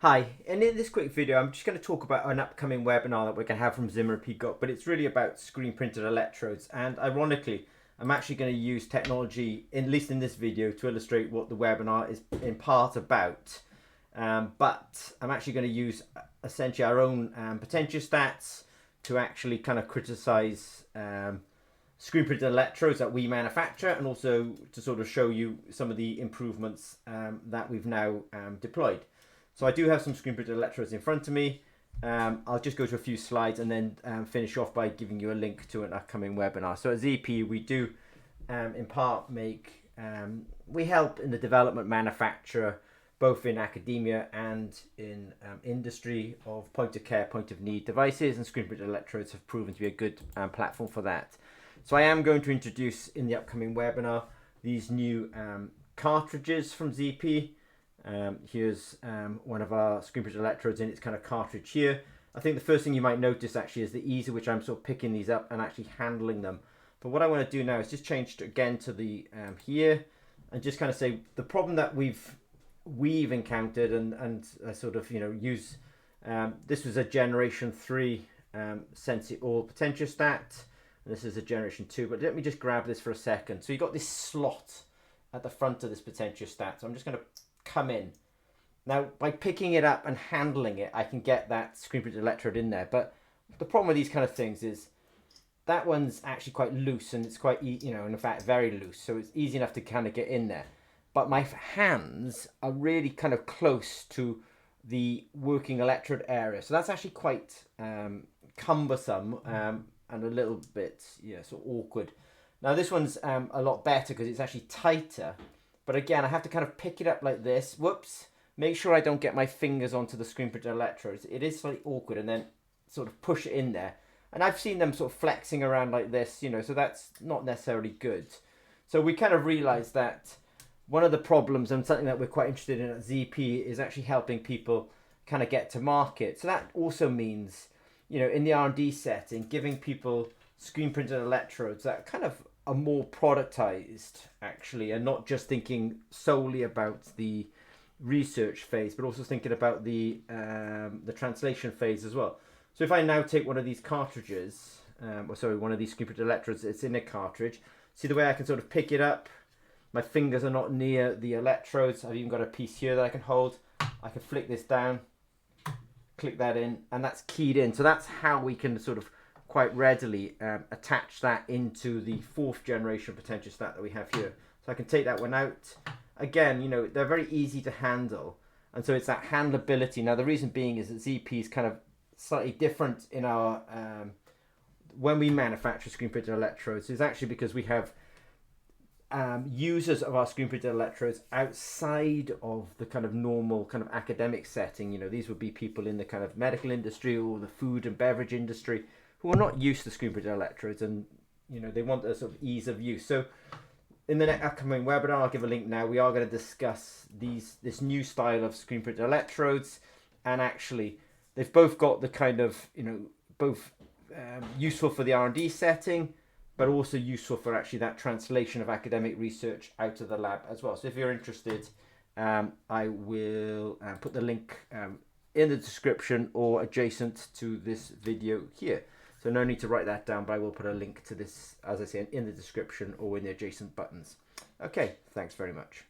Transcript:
Hi, and in this quick video I'm just going to talk about an upcoming webinar that we're going to have from Zimmer Peacock, but it's really about screen printed electrodes, and ironically I'm actually going to use technology, at least in this video, to illustrate what the webinar is in part about. But I'm actually going to use essentially our own potentiostats to actually kind of criticize screen printed electrodes that we manufacture, and also to sort of show you some of the improvements that we've now deployed. So I do have some screen printed electrodes in front of me. I'll just go to a few slides and then finish off by giving you a link to an upcoming webinar. So at ZP we do in part we help in the development, manufacture, both in academia and in industry, of point of care, point of need devices, and screen printed electrodes have proven to be a good platform for that. So I am going to introduce in the upcoming webinar these new cartridges from ZP. Here's one of our screen printed electrodes in its kind of cartridge here. I think the first thing you might notice actually is the ease at which I'm sort of picking these up and actually handling them. But what I want to do now is just change again to the here, and just kind of say the problem that we've encountered and sort of, you know, use this was a generation 3 Sensi or potentiostat, and this is a generation 2, but let me just grab this for a second. So you've got this slot at the front of this potentiostat, so I'm just going to come in. Now by picking it up and handling it, I can get that screen printed electrode in there, but the problem with these kind of things is that one's actually quite loose, and it's quite, you know, in fact very loose, so it's easy enough to kind of get in there, but my hands are really kind of close to the working electrode area, so that's actually quite cumbersome and a little bit, yeah, sort of awkward. Now this one's a lot better because it's actually tighter. But again, I have to kind of pick it up like this. Whoops. Make sure I don't get my fingers onto the screen printed electrodes. It is slightly awkward, and then sort of push it in there. And I've seen them sort of flexing around like this, you know, so that's not necessarily good. So we kind of realized that one of the problems, and something that we're quite interested in at ZP, is actually helping people kind of get to market. So that also means, you know, in the R&D setting, giving people screen printed electrodes that kind of are more productized actually, and not just thinking solely about the research phase, but also thinking about the translation phase as well. So if I now take one of these cartridges, one of these screen printed electrodes, it's in a cartridge. See the way I can sort of pick it up? My fingers are not near the electrodes. I've even got a piece here that I can hold. I can flick this down, click that in, and that's keyed in. So that's how we can sort of quite readily attach that into the 4th generation potentiostat that we have here. So I can take that one out. Again, you know, they're very easy to handle, and so it's that handleability. Now the reason being is that ZP is kind of slightly different in our when we manufacture screen printed electrodes, is actually because we have users of our screen printed electrodes outside of the kind of normal kind of academic setting. You know, these would be people in the kind of medical industry or the food and beverage industry who are not used to screen printed electrodes, and you know, they want a sort of ease of use. So in the next upcoming webinar, I'll give a link now, we are going to discuss this new style of screen printed electrodes, and actually they've both got the kind of, you know, both useful for the R&D setting, but also useful for actually that translation of academic research out of the lab as well. So if you're interested, I will put the link in the description or adjacent to this video here. So no need to write that down, but I will put a link to this, as I say, in the description or in the adjacent buttons. Okay, thanks very much.